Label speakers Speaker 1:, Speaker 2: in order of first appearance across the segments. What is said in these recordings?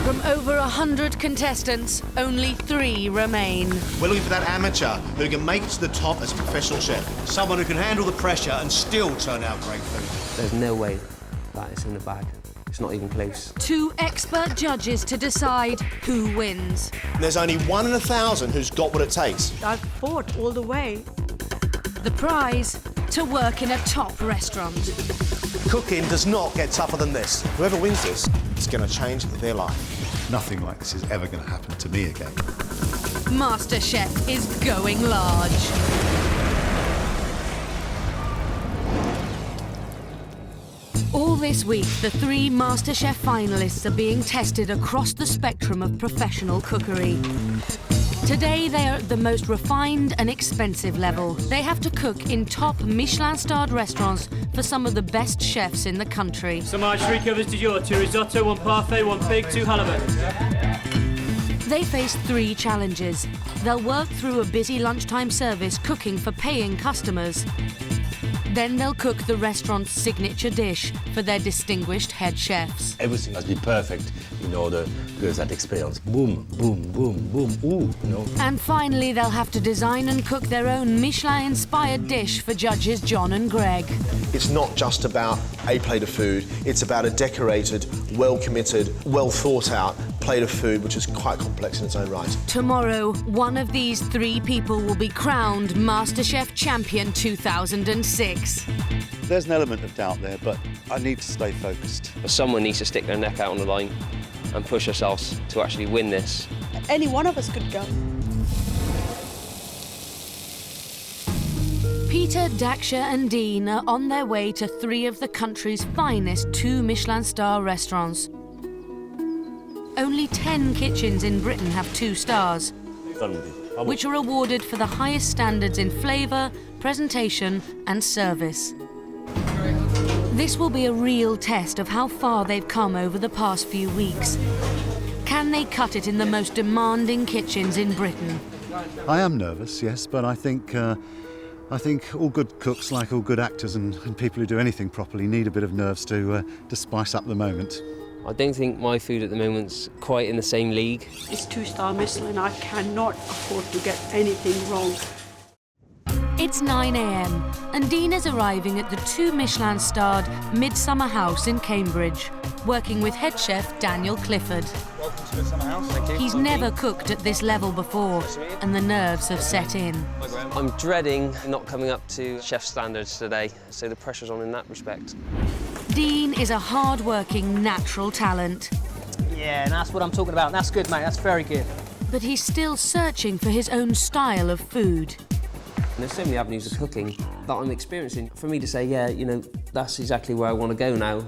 Speaker 1: From over 100 contestants, only 3 remain.
Speaker 2: We're looking for that amateur who can make it to the top as a professional chef. Someone who can handle the pressure and still turn out great food.
Speaker 3: There's no way that it's in the bag. It's not even close.
Speaker 1: 2 expert judges to decide who wins.
Speaker 2: There's only 1 in 1,000 who's got what it takes.
Speaker 4: I've fought all the way.
Speaker 1: The prize, to work in a top restaurant.
Speaker 2: Cooking does not get tougher than this. Whoever wins this, it's going to change their life.
Speaker 5: Nothing like this is ever going to happen to me again.
Speaker 1: MasterChef is going large. All this week, the 3 MasterChef finalists are being tested across the spectrum of professional cookery. Today, they are at the most refined and expensive level. They have to cook in top Michelin-starred restaurants for some of the best chefs in the country.
Speaker 6: So my 3 covers du jour, 2 risotto, 1 parfait, 1 pig, 2 halibut.
Speaker 1: They face 3 challenges. They'll work through a busy lunchtime service cooking for paying customers. Then they'll cook the restaurant's signature dish for their distinguished head chefs.
Speaker 7: Everything must be perfect in order to get that experience. Boom, boom, boom, boom, ooh, you know.
Speaker 1: And finally, they'll have to design and cook their own Michelin-inspired dish for judges John and Greg.
Speaker 2: It's not just about a plate of food, it's about a decorated, well-committed, well-thought-out plate of food, which is quite complex in its own right.
Speaker 1: Tomorrow, one of these 3 people will be crowned MasterChef Champion 2006.
Speaker 5: There's an element of doubt there, but I need to stay focused.
Speaker 3: But someone needs to stick their neck out on the line and push ourselves to actually win this.
Speaker 4: Any one of us could go.
Speaker 1: Peter, Daxa and Dean are on their way to 3 of the country's finest 2 Michelin-star restaurants. Only 10 kitchens in Britain have 2 stars, which are awarded for the highest standards in flavour, presentation and service. This will be a real test of how far they've come over the past few weeks. Can they cut it in the most demanding kitchens in Britain?
Speaker 5: I am nervous, yes, but I think all good cooks, like all good actors and people who do anything properly, need a bit of nerves to spice up the moment.
Speaker 3: I don't think my food at the moment's quite in the same league.
Speaker 4: It's 2-star Michelin. I cannot afford to get anything wrong.
Speaker 1: It's 9 a.m. and Dean is arriving at the 2 Michelin-starred Midsummer House in Cambridge, working with head chef Daniel Clifford.
Speaker 8: Welcome to Midsummer House. Thank you.
Speaker 1: He's never cooked at this level before, and the nerves have set in.
Speaker 3: I'm dreading not coming up to chef standards today, so the pressure's on in that respect.
Speaker 1: Dean is a hard-working, natural talent.
Speaker 6: Yeah, and that's what I'm talking about. That's good, mate. That's very good.
Speaker 1: But he's still searching for his own style of food.
Speaker 3: There's so many avenues of cooking that I'm experiencing. For me to say, yeah, you know, that's exactly where I want to go now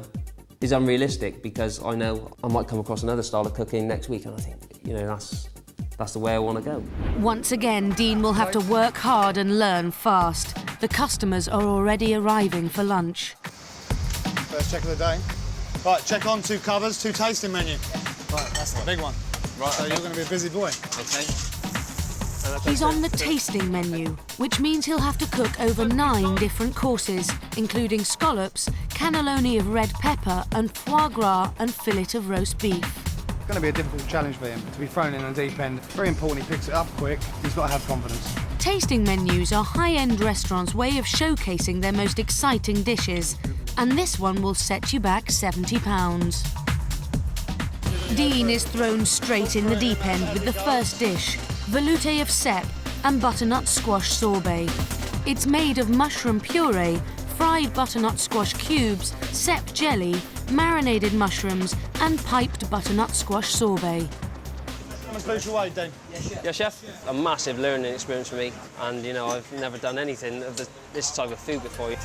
Speaker 3: is unrealistic, because I know I might come across another style of cooking next week, and I think, you know, that's the way I want to go.
Speaker 1: Once again, Dean will have to work hard and learn fast. The customers are already arriving for lunch.
Speaker 8: First check of the day. Right, check on 2 covers, 2 tasting menu. Right, that's the big one. Right, so you're going to be a busy boy.
Speaker 3: Okay.
Speaker 1: He's on the tasting menu, which means he'll have to cook over 9 different courses, including scallops, cannelloni of red pepper, and foie gras and fillet of roast beef.
Speaker 8: It's going to be a difficult challenge for him to be thrown in the deep end. Very important he picks it up quick. He's got to have confidence.
Speaker 1: Tasting menus are high-end restaurants' way of showcasing their most exciting dishes, and this one will set you back £70. Dean is thrown straight in the deep end with the first dish, velouté of cèpe and butternut squash sorbet. It's made of mushroom puree, fried butternut squash cubes, cèpe jelly, marinated mushrooms and piped butternut squash sorbet.
Speaker 8: How much lose your weight, Dean?
Speaker 3: Yeah, chef. A massive learning experience for me, and you know, I've never done anything of this type of food before.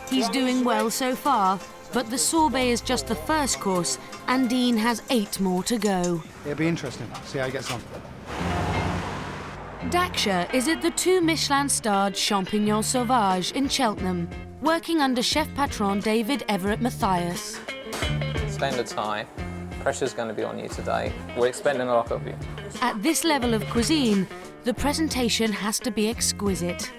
Speaker 1: He's doing well so far, but the sorbet is just the first course, and Dean has 8 more to go.
Speaker 8: It'll be interesting. See how he gets on.
Speaker 1: Daxa is at the 2 Michelin-starred Champignon Sauvage in Cheltenham, working under chef patron David Everett Matthias.
Speaker 9: Standards high. Pressure's going to be on you today. We're expecting a lot of you.
Speaker 1: At this level of cuisine, the presentation has to be exquisite.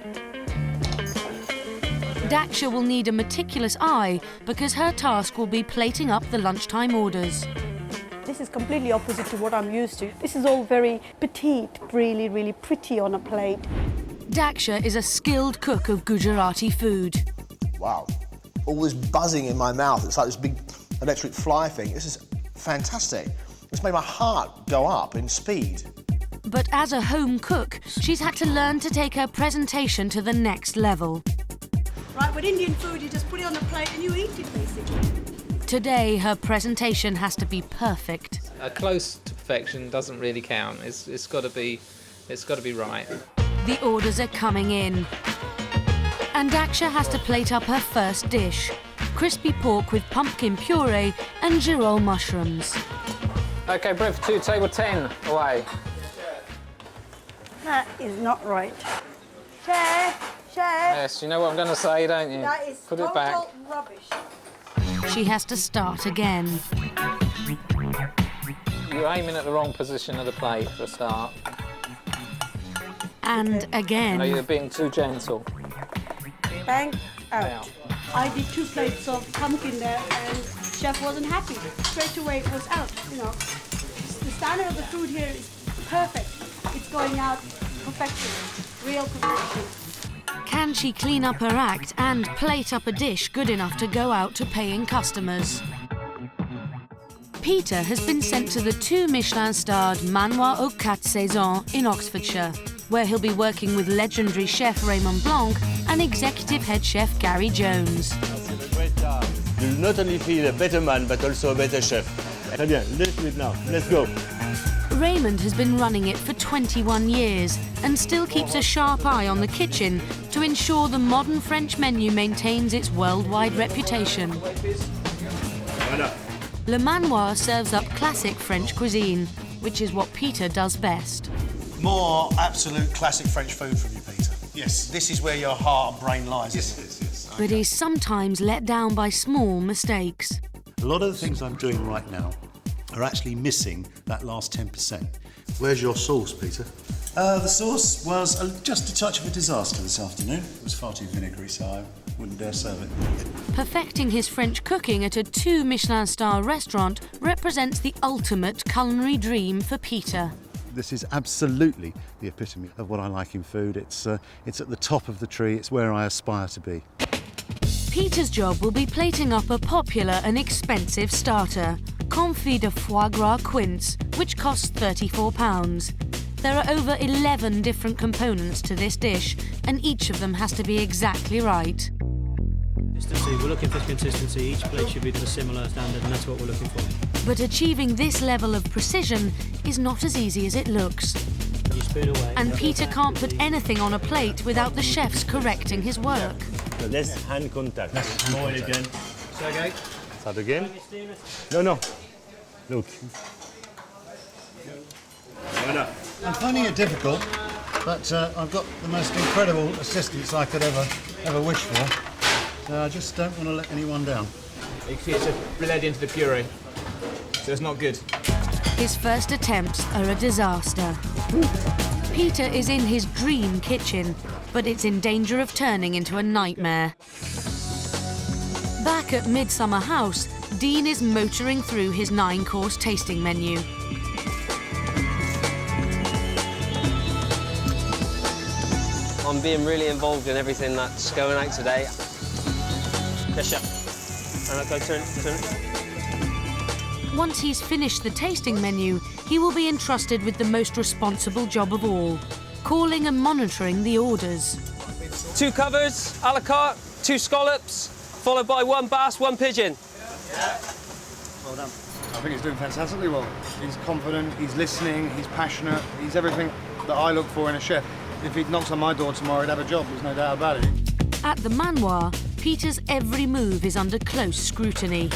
Speaker 1: Daxa will need a meticulous eye because her task will be plating up the lunchtime orders.
Speaker 4: This is completely opposite to what I'm used to. This is all very petite, really, really pretty on a plate.
Speaker 1: Daxa is a skilled cook of Gujarati food.
Speaker 2: Wow. All this buzzing in my mouth. It's like this big electric fly thing. This is fantastic. It's made my heart go up in speed.
Speaker 1: But as a home cook, she's had to learn to take her presentation to the next level.
Speaker 4: Right, with Indian food, you just put it on a plate and you eat it, basically.
Speaker 1: Today, her presentation has to be perfect.
Speaker 9: Close to perfection doesn't really count. It's got to be right.
Speaker 1: The orders are coming in. And Daxa has to plate up her first dish. Crispy pork with pumpkin puree and girol mushrooms.
Speaker 9: Okay, bread for 2, table 10, away.
Speaker 4: That is not right. Chef!
Speaker 9: Yes, you know what I'm going to say, don't you?
Speaker 4: That is
Speaker 9: Put it back.
Speaker 4: total rubbish.
Speaker 1: She has to start again.
Speaker 9: You're aiming at the wrong position of the plate for a start.
Speaker 1: And again.
Speaker 9: No, you're being too gentle.
Speaker 4: Bang, out.
Speaker 9: Out.
Speaker 4: I did 2 plates of pumpkin there and chef wasn't happy. Straight away it was out, you know. The standard of the food here is perfect. It's going out perfection, real perfection.
Speaker 1: Can she clean up her act and plate up a dish good enough to go out to paying customers? Peter has been sent to the 2 Michelin-starred Manoir aux Quatre Saisons in Oxfordshire, where he'll be working with legendary chef Raymond Blanc and executive head chef Gary Jones.
Speaker 7: You'll not only feel a better man, but also a better chef. Très bien, let's do it now. Let's go.
Speaker 1: Raymond has been running it for 21 years and still keeps a sharp eye on the kitchen to ensure the modern French menu maintains its worldwide reputation. Le Manoir serves up classic French cuisine, which is what Peter does best.
Speaker 8: More absolute classic French food from you, Peter. Yes. This is where your heart and brain lies. Yes.
Speaker 1: But he's sometimes let down by small mistakes.
Speaker 5: A lot of the things I'm doing right now are actually missing that last 10%. Where's your sauce, Peter? The sauce was just a touch of a disaster this afternoon. It was far too vinegary, so I wouldn't dare serve it.
Speaker 1: Perfecting his French cooking at a 2 Michelin-star restaurant represents the ultimate culinary dream for Peter.
Speaker 5: This is absolutely the epitome of what I like in food. It's at the top of the tree. It's where I aspire to be.
Speaker 1: Peter's job will be plating up a popular and expensive starter, confit de foie gras quince, which costs £34. There are over 11 different components to this dish, and each of them has to be exactly right.
Speaker 6: Consistency, we're looking for consistency. Each plate should be to a similar standard, and that's what we're looking for.
Speaker 1: But achieving this level of precision is not as easy as it looks.
Speaker 6: You spoon away.
Speaker 1: And Peter can't put anything on a plate without the chefs correcting his work.
Speaker 7: So less hand contact.
Speaker 6: More again. Okay.
Speaker 7: Start again. No. Look.
Speaker 5: I'm finding it difficult, but I've got the most incredible assistants I could ever wish for. I just don't want to let anyone down.
Speaker 10: You can see it's bled into the puree, so it's not good.
Speaker 1: His first attempts are a disaster. Peter is in his dream kitchen, but it's in danger of turning into a nightmare. Back at Midsummer House, Dean is motoring through his 9-course tasting menu.
Speaker 3: I'm being really involved in everything that's going out today. Pressure. And I'll go turn.
Speaker 1: Once he's finished the tasting menu, he will be entrusted with the most responsible job of all, calling and monitoring the orders.
Speaker 3: 2 covers, a la carte, 2 scallops, followed by 1 bass, 1 pigeon.
Speaker 8: Well done. I think he's doing fantastically well. He's confident, he's listening, he's passionate, he's everything that I look for in a chef. If he knocks on my door tomorrow, he'd have a job, there's no doubt about it.
Speaker 1: At the Manoir, Peter's every move is under close scrutiny.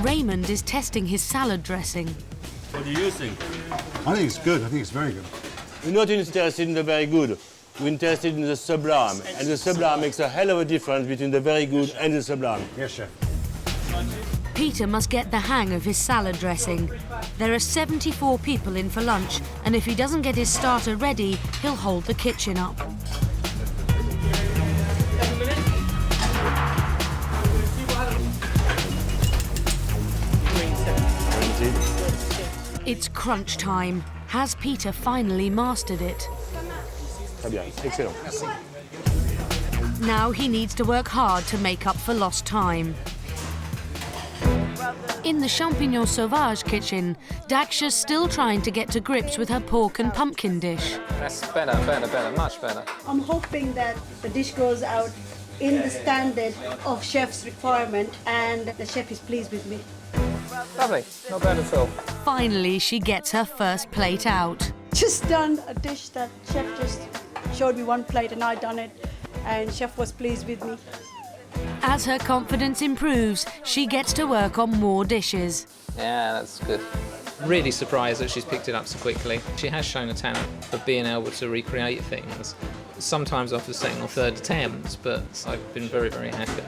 Speaker 1: Raymond is testing his salad dressing.
Speaker 7: What do you think?
Speaker 5: I think it's good. I think it's very good.
Speaker 7: We're not interested in the very good. We're interested in the sublime. And the sublime makes a hell of a difference between the very good and the sublime.
Speaker 8: Yes, chef.
Speaker 1: Peter must get the hang of his salad dressing. There are 74 people in for lunch, and if he doesn't get his starter ready, he'll hold the kitchen up. It's crunch time. Has Peter finally mastered it?
Speaker 7: Très bien, excellent.
Speaker 1: Now he needs to work hard to make up for lost time. In the Champignon Sauvage kitchen, Daxa's still trying to get to grips with her pork and pumpkin dish.
Speaker 9: That's better, much better.
Speaker 4: I'm hoping that the dish goes out in the standard of chef's requirement and the chef is pleased with me.
Speaker 9: Lovely, not bad at all.
Speaker 1: Finally, she gets her first plate out.
Speaker 4: Just done a dish that chef just showed me one plate and I done it, and chef was pleased with me.
Speaker 1: As her confidence improves, she gets to work on more dishes.
Speaker 9: Yeah, that's good. Really surprised that she's picked it up so quickly. She has shown a talent for being able to recreate things, sometimes after second or third attempts, but I've been very, very happy.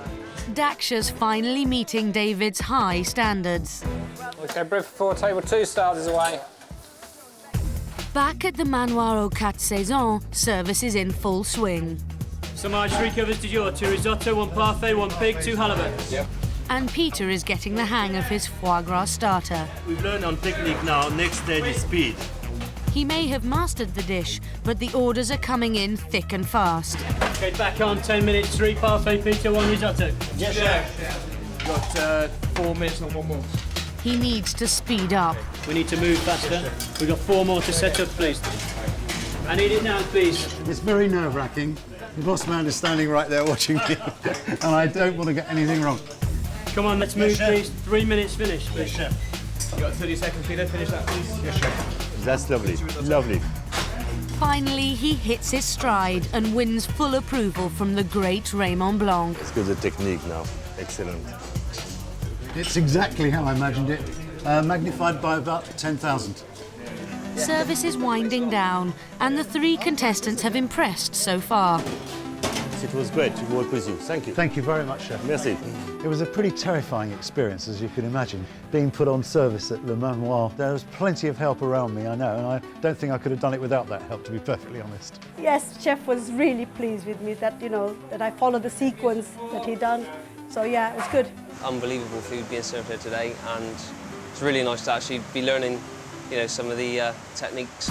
Speaker 1: Daxa's finally meeting David's high standards.
Speaker 9: Okay, bread for 4, table 2 starters away.
Speaker 1: Back at the Manoir aux Quatre Saisons, service is in full swing.
Speaker 6: Samaj, 3 covers du jour, 2 risotto, 1 parfait, 1 pig, 2 halibut.
Speaker 7: Yep.
Speaker 1: And Peter is getting the hang of his foie gras starter.
Speaker 7: We've learned on technique now, next stage is speed.
Speaker 1: He may have mastered the dish, but the orders are coming in thick and fast.
Speaker 6: Okay, back on, 10 minutes, 3 parfait, Peter, 1 risotto.
Speaker 10: Yes, chef. Got 4 minutes, not 1 more.
Speaker 1: He needs to speed up.
Speaker 6: We need to move faster. We've got 4 more to set up, please. I need it now, please.
Speaker 5: It's very nerve-wracking. The boss man is standing right there watching me, and I don't want to get anything wrong.
Speaker 6: Come on, let's move, please. 3 minutes, finish, please.
Speaker 10: Yes, chef. You got 30 seconds, Peter. Finish that, please. Yes, chef.
Speaker 7: That's lovely, lovely.
Speaker 1: Finally, he hits his stride and wins full approval from the great Raymond Blanc.
Speaker 7: Let's go to the technique now. Excellent.
Speaker 5: It's exactly how I imagined it, magnified by about 10,000.
Speaker 1: Service is winding down, and the 3 contestants have impressed so far.
Speaker 7: It was great to work with you. Thank you.
Speaker 5: Thank you very much, Chef.
Speaker 7: Merci.
Speaker 5: It was a pretty terrifying experience, as you can imagine, being put on service at Le Manoir. There was plenty of help around me, I know, and I don't think I could have done it without that help, to be perfectly honest.
Speaker 4: Yes, chef was really pleased with me that, that I followed the sequence that he done. So yeah, it was good.
Speaker 3: Unbelievable food being served here today, and it's really nice to actually be learning, some of the techniques.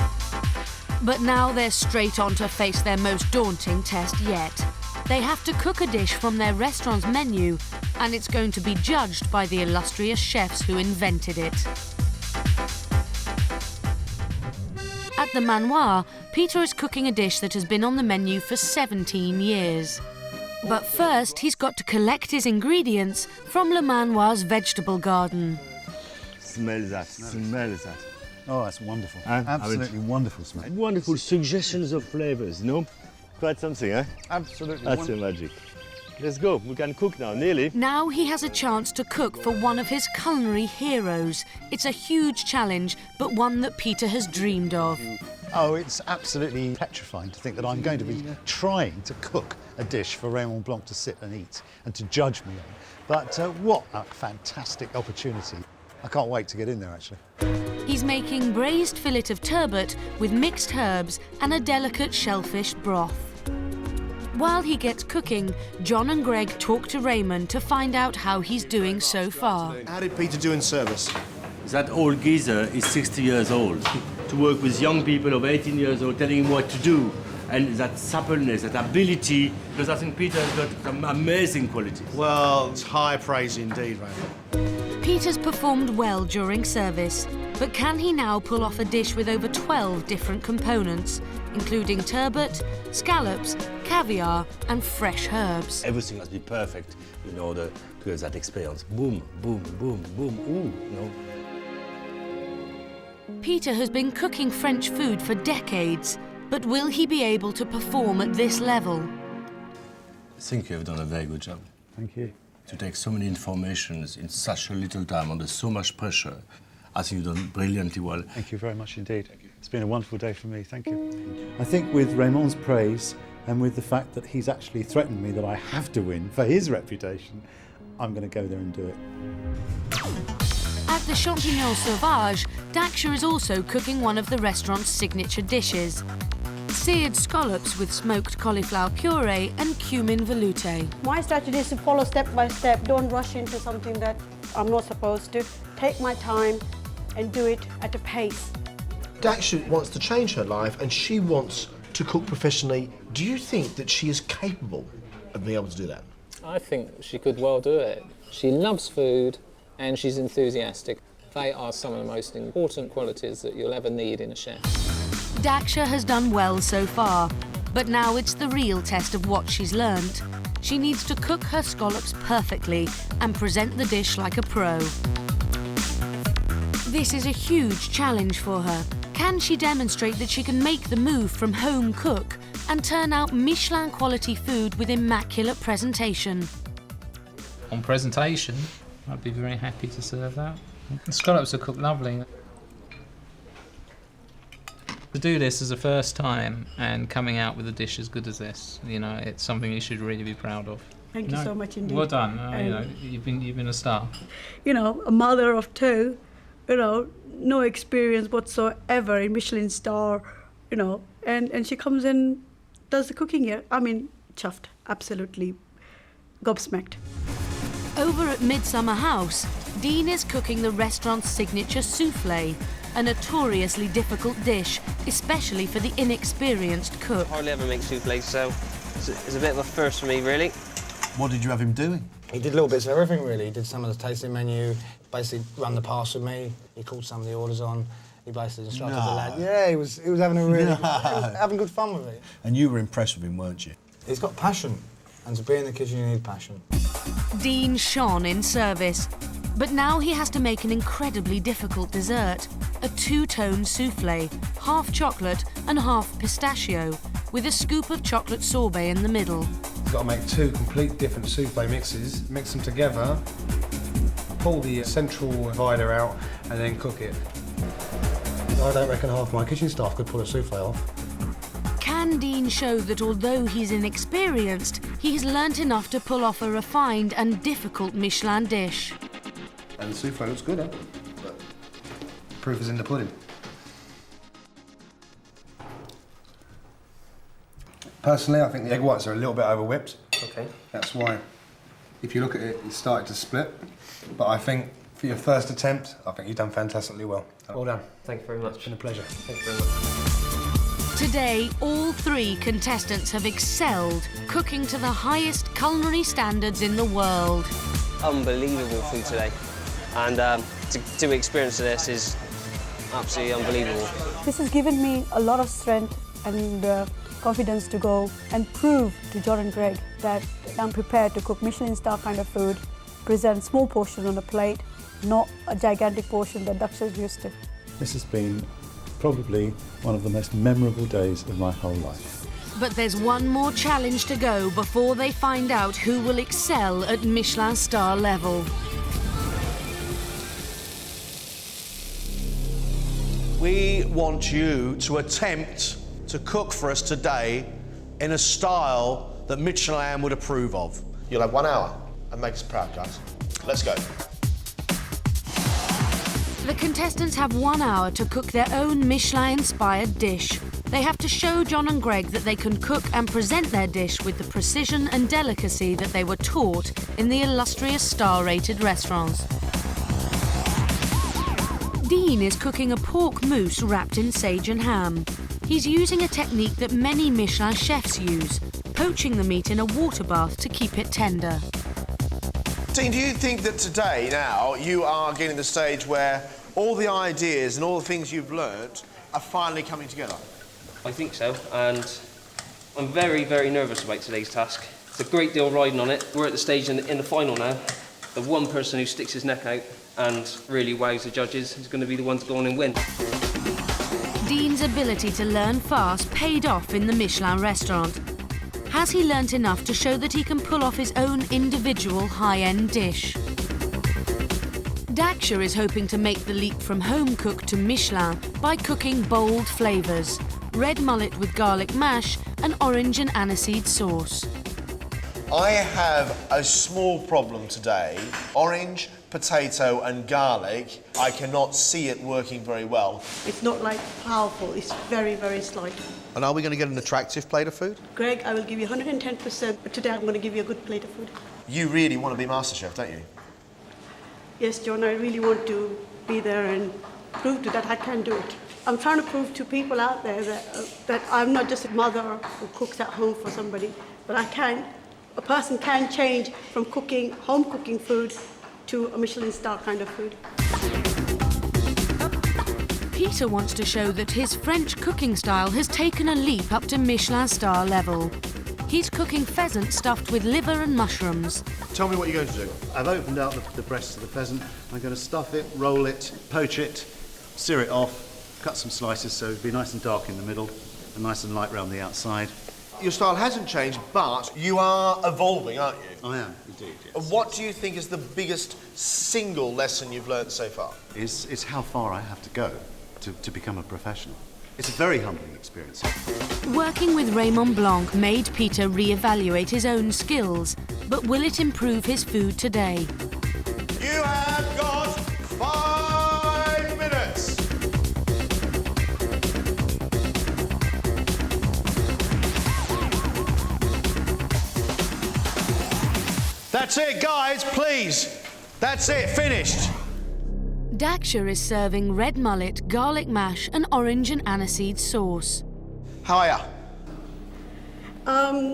Speaker 1: But now they're straight on to face their most daunting test yet. They have to cook a dish from their restaurant's menu, and it's going to be judged by the illustrious chefs who invented it. At the Manoir, Peter is cooking a dish that has been on the menu for 17 years. But first, he's got to collect his ingredients from Le Manoir's vegetable garden.
Speaker 7: Smell that, smell that.
Speaker 5: Oh, that's wonderful. Absolutely wonderful smell.
Speaker 7: Wonderful suggestions of flavors, no? Quite something, eh?
Speaker 5: Absolutely.
Speaker 7: That's the magic. Let's go, we can cook now, nearly.
Speaker 1: Now he has a chance to cook for one of his culinary heroes. It's a huge challenge, but one that Peter has dreamed of.
Speaker 5: Oh, it's absolutely petrifying to think that I'm going to be trying to cook a dish for Raymond Blanc to sit and eat and to judge me on. But what a fantastic opportunity. I can't wait to get in there, actually.
Speaker 1: He's making braised fillet of turbot with mixed herbs and a delicate shellfish broth. While he gets cooking, John and Greg talk to Raymond to find out how he's doing so far.
Speaker 2: How did Peter do in service?
Speaker 7: That old geezer is 60 years old. To work with young people of 18 years old, telling him what to do, and that suppleness, that ability, because I think Peter has got some amazing qualities.
Speaker 2: Well, it's high praise indeed, Raymond.
Speaker 1: Peter's performed well during service, but can he now pull off a dish with over 12 different components, including turbot, scallops, caviar and fresh herbs?
Speaker 7: Everything must be perfect in order to have that experience. Boom, boom, boom, boom, ooh,
Speaker 1: Peter has been cooking French food for decades, but will he be able to perform at this level?
Speaker 7: I think you have done a very good job.
Speaker 5: Thank you.
Speaker 7: To take so many informations in such a little time under so much pressure, I think you've done brilliantly well.
Speaker 5: Thank you very much indeed. It's been a wonderful day for me, thank you. I think with Raymond's praise and with the fact that he's actually threatened me that I have to win for his reputation, I'm going to go there and do it.
Speaker 1: At the Champignon Sauvage, Daxa is also cooking one of the restaurant's signature dishes. Seared scallops with smoked cauliflower puree and cumin velouté.
Speaker 4: My strategy is to follow step by step. Don't rush into something that I'm not supposed to. Take my time and do it at a pace.
Speaker 2: Daxa wants to change her life and she wants to cook professionally. Do you think that she is capable of being able to do that?
Speaker 9: I think she could well do it. She loves food and she's enthusiastic. They are some of the most important qualities that you'll ever need in a chef.
Speaker 1: Daxa has done well so far, but now it's the real test of what she's learned. She needs to cook her scallops perfectly and present the dish like a pro. This is a huge challenge for her. Can she demonstrate that she can make the move from home cook and turn out Michelin quality food with immaculate presentation?
Speaker 9: On presentation, I'd be very happy to serve that. The scallops are cooked lovely. To do this as a first time and coming out with a dish as good as this, you know, it's something you should really be proud of.
Speaker 4: Thank you so much indeed.
Speaker 9: Well done. You know, you've been a star.
Speaker 4: You know, a mother of two, you know, no experience whatsoever in Michelin-Star, you know, and she comes in, does the cooking here. I mean, chuffed, absolutely gobsmacked.
Speaker 1: Over at Midsummer House, Dean is cooking the restaurant's signature soufflé, a notoriously difficult dish, especially for the inexperienced cook.
Speaker 3: Hardly ever make soufflés, so it's a bit of a first for me, really.
Speaker 5: What did you have him doing?
Speaker 8: He did little bits of everything, really. He did some of the tasting menu, basically ran the pass with me. He called some of the orders on. He basically instructed the lad. Yeah, he was having a really, he was having good fun with it.
Speaker 5: And you were impressed with him, weren't you?
Speaker 8: He's got passion, and to be in the kitchen, you need passion.
Speaker 1: Dean shone in service, but now he has to make an incredibly difficult dessert, a two-tone soufflé, half chocolate and half pistachio, with a scoop of chocolate sorbet in the middle.
Speaker 11: You've got to make two complete different soufflé mixes, mix them together, pull the central divider out and then cook it. I don't reckon half my kitchen staff could pull a soufflé off.
Speaker 1: Can Dean show that although he's inexperienced, he has learnt enough to pull off a refined and difficult Michelin dish?
Speaker 11: And the soufflé looks good, eh? But proof is in the pudding. Personally, I think the egg whites are a little bit over-whipped.
Speaker 3: Okay.
Speaker 11: That's why, if you look at it, it's started to split. But I think for your first attempt, I think you've done fantastically well. Well done.
Speaker 3: Thank you very much.
Speaker 11: It's been a pleasure.
Speaker 3: Thank you very much.
Speaker 1: Today, all three contestants have excelled, cooking to the highest culinary standards in the world.
Speaker 3: Unbelievable food today. And to experience this is absolutely unbelievable.
Speaker 4: This has given me a lot of strength and confidence to go and prove to John and Greg that I'm prepared to cook Michelin-star kind of food, present small portion on a plate, not a gigantic portion that Daxa's used to.
Speaker 5: This has been probably one of the most memorable days of my whole life.
Speaker 1: But there's one more challenge to go before they find out who will excel at Michelin-star level.
Speaker 12: We want you to attempt to cook for us today in a style that Michelin would approve of.
Speaker 2: You'll have 1 hour and make us proud, guys. Let's go.
Speaker 1: The contestants have 1 hour to cook their own Michelin-inspired dish. They have to show John and Greg that they can cook and present their dish with the precision and delicacy that they were taught in the illustrious star-rated restaurants. Dean is cooking a pork mousse wrapped in sage and ham. He's using a technique that many Michelin chefs use, poaching the meat in a water bath to keep it tender.
Speaker 2: Dean, do you think that today, now, you are getting to the stage where all the ideas and all the things you've learnt are finally coming together?
Speaker 3: I think so, and I'm very, very nervous about today's task. There's a great deal riding on it. We're at the stage in the final now. The one person who sticks his neck out and really wows the judges is going to be the one to go on and win.
Speaker 1: Dean's ability to learn fast paid off in the Michelin restaurant. Has he learnt enough to show that he can pull off his own individual high-end dish? Daxa is hoping to make the leap from home cook to Michelin by cooking bold flavours, red mullet with garlic mash and orange and aniseed sauce.
Speaker 2: I have a small problem today. Orange, potato and garlic. I cannot see it working very well.
Speaker 4: It's not like powerful, it's very, very slight.
Speaker 2: And are we going to get an attractive plate of food?
Speaker 4: Greg, I will give you 110%, but today I'm going to give you a good plate of food.
Speaker 2: You really want to be MasterChef, don't you?
Speaker 4: Yes, John, I really want to be there and prove to that I can do it. I'm trying to prove to people out there that I'm not just a mother who cooks at home for somebody, but a person can change from cooking, home cooking food to a Michelin-star kind of food.
Speaker 1: Peter wants to show that his French cooking style has taken a leap up to Michelin-star level. He's cooking pheasant stuffed with liver and mushrooms.
Speaker 2: Tell me what you're going to do.
Speaker 5: I've opened out the breasts of the pheasant. I'm going to stuff it, roll it, poach it, sear it off, cut some slices so it'll be nice and dark in the middle and nice and light round the outside.
Speaker 2: Your style hasn't changed, but you are evolving, aren't you?
Speaker 5: I am, indeed, yes.
Speaker 2: And what do you think is the biggest single lesson you've learnt so far?
Speaker 5: It's how far I have to go to become a professional. It's a very humbling experience.
Speaker 1: Working with Raymond Blanc made Peter re-evaluate his own skills, but will it improve his food today?
Speaker 2: You have got 5 minutes.
Speaker 12: That's it, guys, please. That's it, finished.
Speaker 1: Daxa is serving red mullet, garlic mash and orange and aniseed sauce.
Speaker 2: How are ya?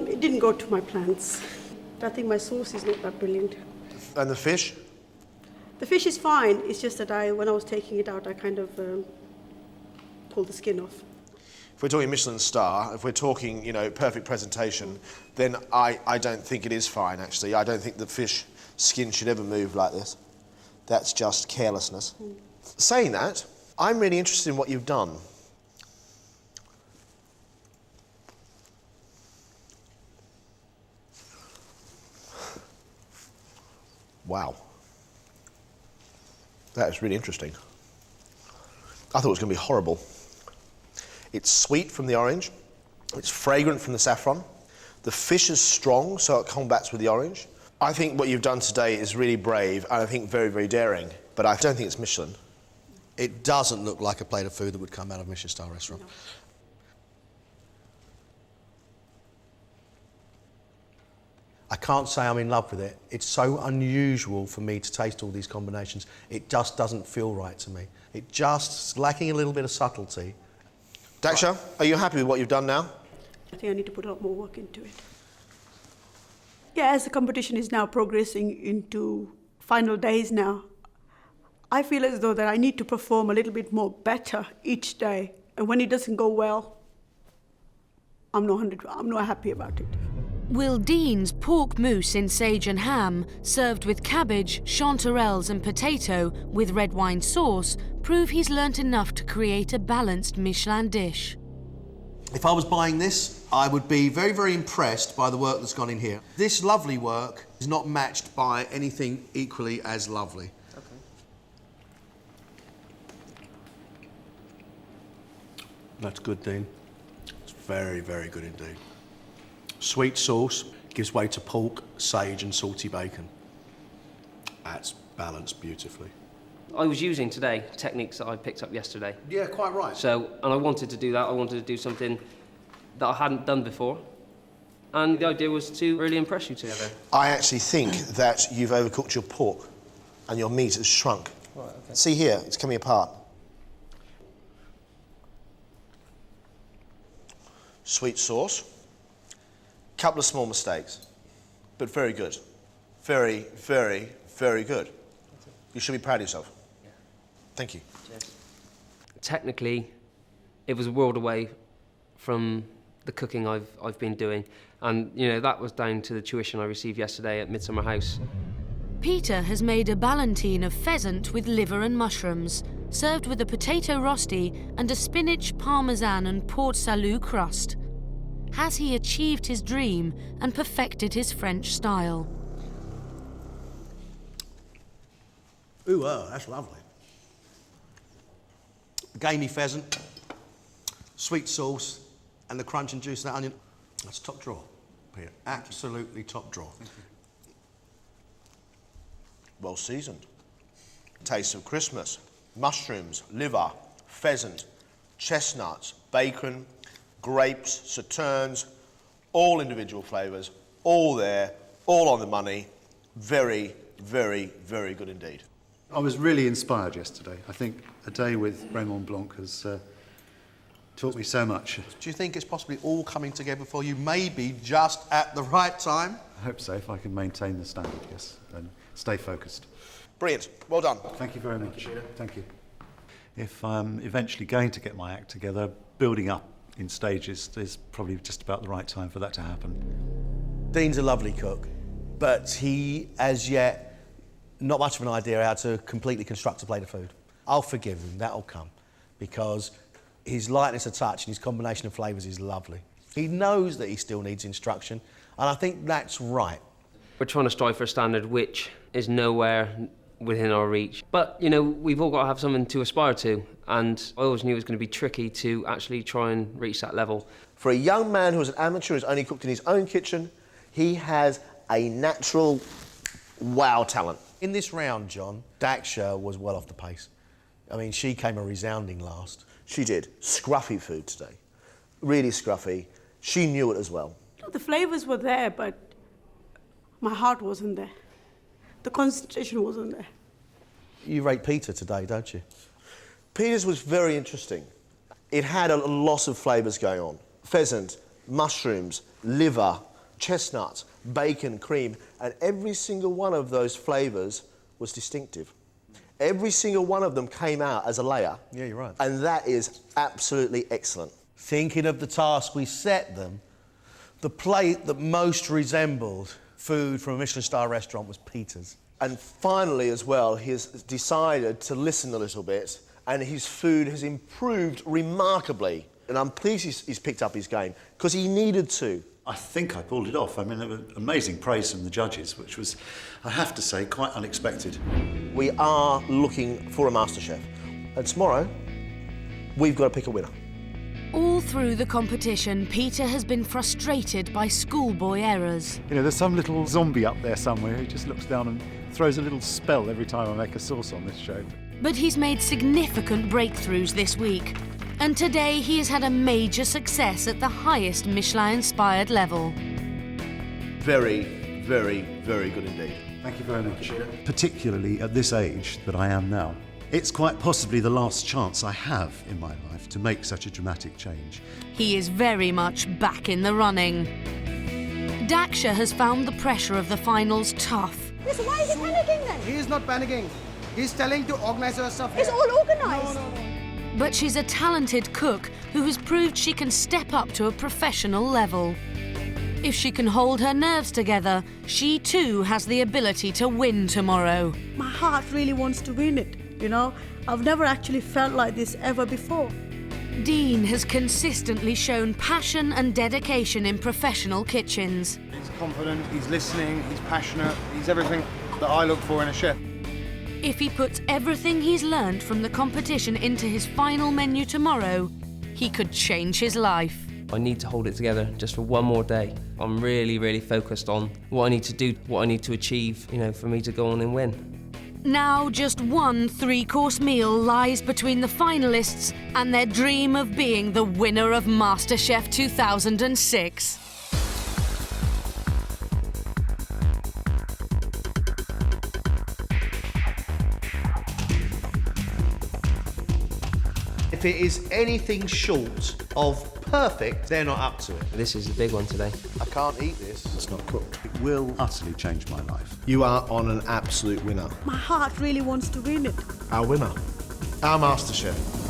Speaker 4: It didn't go to my plans. I think my sauce is not that brilliant.
Speaker 2: And the fish?
Speaker 4: The fish is fine. It's just that when I was taking it out, I kind of pulled the skin off.
Speaker 2: If we're talking Michelin-star, if we're talking, perfect presentation, then I don't think it is fine, actually. I don't think the fish skin should ever move like this. That's just carelessness. Saying that, I'm really interested in what you've done. Wow. That is really interesting. I thought it was going to be horrible. It's sweet from the orange. It's fragrant from the saffron. The fish is strong, so it combats with the orange. I think what you've done today is really brave, and I think very, very daring, but I don't think it's Michelin.
Speaker 12: It doesn't look like a plate of food that would come out of a Michelin-star restaurant.
Speaker 4: No.
Speaker 12: I can't say I'm in love with it. It's so unusual for me to taste all these combinations. It just doesn't feel right to me. It just lacking a little bit of subtlety.
Speaker 2: Daxa, are you happy with what you've done now?
Speaker 4: I think I need to put a lot more work into it. Yeah, as the competition is now progressing into final days now, I feel as though that I need to perform a little bit more better each day. And when it doesn't go well, I'm not happy about it.
Speaker 1: Will Dean's pork mousse in sage and ham, served with cabbage, chanterelles and potato with red wine sauce, prove he's learnt enough to create a balanced Michelin dish?
Speaker 12: If I was buying this, I would be very, very impressed by the work that's gone in here. This lovely work is not matched by anything equally as lovely.
Speaker 3: Okay.
Speaker 12: That's good, Dean. It's very, very good indeed. Sweet sauce gives way to pork, sage and salty bacon. That's balanced beautifully.
Speaker 3: I was using today techniques that I picked up yesterday.
Speaker 12: Yeah, quite right.
Speaker 3: And I wanted to do that. I wanted to do something that I hadn't done before. And the idea was to really impress you together.
Speaker 2: I actually think that you've overcooked your pork and your meat has shrunk.
Speaker 3: Right, okay.
Speaker 2: See here, it's coming apart. Sweet sauce. Couple of small mistakes, but very good. Very, very, very good. You should be proud of yourself.
Speaker 3: Yeah.
Speaker 2: Thank you.
Speaker 3: Cheers. Technically, it was a world away from the cooking I've been doing. And, that was down to the tuition I received yesterday at Midsummer House.
Speaker 1: Peter has made a ballantine of pheasant with liver and mushrooms, served with a potato rosti and a spinach, parmesan and port salut crust. Has he achieved his dream and perfected his French style?
Speaker 12: Ooh, that's lovely. Gamey pheasant, sweet sauce, and the crunch and juice of that onion. That's top drawer, Peter. Absolutely top drawer.
Speaker 2: Well seasoned. Taste of Christmas, mushrooms, liver, pheasant, chestnuts, bacon, grapes, sauternes, all individual flavours, all there, all on the money. Very, very, very good indeed.
Speaker 5: I was really inspired yesterday. I think a day with Raymond Blanc has taught me so much.
Speaker 12: Do you think it's possibly all coming together for you, maybe just at the right time?
Speaker 5: I hope so, if I can maintain the standard, yes, and stay focused.
Speaker 2: Brilliant. Well done.
Speaker 5: Thank you very much. Thank you. If I'm eventually going to get my act together, building up in stages is probably just about the right time for that to happen.
Speaker 2: Dean's a lovely cook, but he, as yet, not much of an idea how to completely construct a plate of food. I'll forgive him, that'll come, because his lightness of touch and his combination of flavours is lovely. He knows that he still needs instruction, and I think that's right.
Speaker 3: We're trying to strive for a standard which is nowhere within our reach. But, you know, we've all got to have something to aspire to, and I always knew it was going to be tricky to actually try and reach that level.
Speaker 2: For a young man who's an amateur, who's only cooked in his own kitchen, he has a natural wow talent. In this round, John, Daxa was well off the pace. I mean, she came a resounding last. She did. Scruffy food today. Really scruffy. She knew it as well.
Speaker 4: The flavours were there, but my heart wasn't there. The concentration wasn't there.
Speaker 2: You rate Peter today, don't you? Peter's was very interesting. It had a loss of flavours going on. Pheasant, mushrooms, liver, chestnuts, bacon, cream, and every single one of those flavours was distinctive. Every single one of them came out as a layer.
Speaker 12: Yeah, you're right.
Speaker 2: And that is absolutely excellent. Thinking of the task we set them, the plate that most resembled food from a Michelin-Star restaurant was Peter's. And finally, as well, he has decided to listen a little bit, and his food has improved remarkably. And I'm pleased he's picked up his game, because he needed to.
Speaker 5: I think I pulled it off. I mean, there was amazing praise from the judges, which was, I have to say, quite unexpected.
Speaker 2: We are looking for a MasterChef. And tomorrow, we've got to pick a winner.
Speaker 1: All through the competition, Peter has been frustrated by schoolboy errors.
Speaker 5: You know, there's some little zombie up there somewhere who just looks down and throws a little spell every time I make a sauce on this show.
Speaker 1: But he's made significant breakthroughs this week. And today he has had a major success at the highest Michelin-inspired level.
Speaker 2: Very, very, very good indeed.
Speaker 5: Thank you very much. Particularly at this age that I am now. It's quite possibly the last chance I have in my life to make such a dramatic change.
Speaker 1: He is very much back in the running. Daxa has found the pressure of the finals tough.
Speaker 4: Yes, why is he panicking then?
Speaker 8: He is not panicking. He's telling to organise herself.
Speaker 4: It's all organised.
Speaker 8: No.
Speaker 1: But she's a talented cook who has proved she can step up to a professional level. If she can hold her nerves together, she too has the ability to win tomorrow.
Speaker 4: My heart really wants to win it, you know? I've never actually felt like this ever before.
Speaker 1: Dean has consistently shown passion and dedication in professional kitchens.
Speaker 8: He's confident, he's listening, he's passionate, he's everything that I look for in a chef.
Speaker 1: If he puts everything he's learned from the competition into his final menu tomorrow, he could change his life.
Speaker 3: I need to hold it together just for one more day. I'm really, really focused on what I need to do, what I need to achieve, you know, for me to go on and win.
Speaker 1: Now just one three-course meal lies between the finalists and their dream of being the winner of MasterChef 2006.
Speaker 2: If it is anything short of perfect, they're not up to it.
Speaker 3: This is the big one today.
Speaker 2: I can't eat this.
Speaker 5: It's not cooked. It will utterly change my life.
Speaker 2: You are on an absolute winner.
Speaker 4: My heart really wants to win it.
Speaker 2: Our winner. Our MasterChef.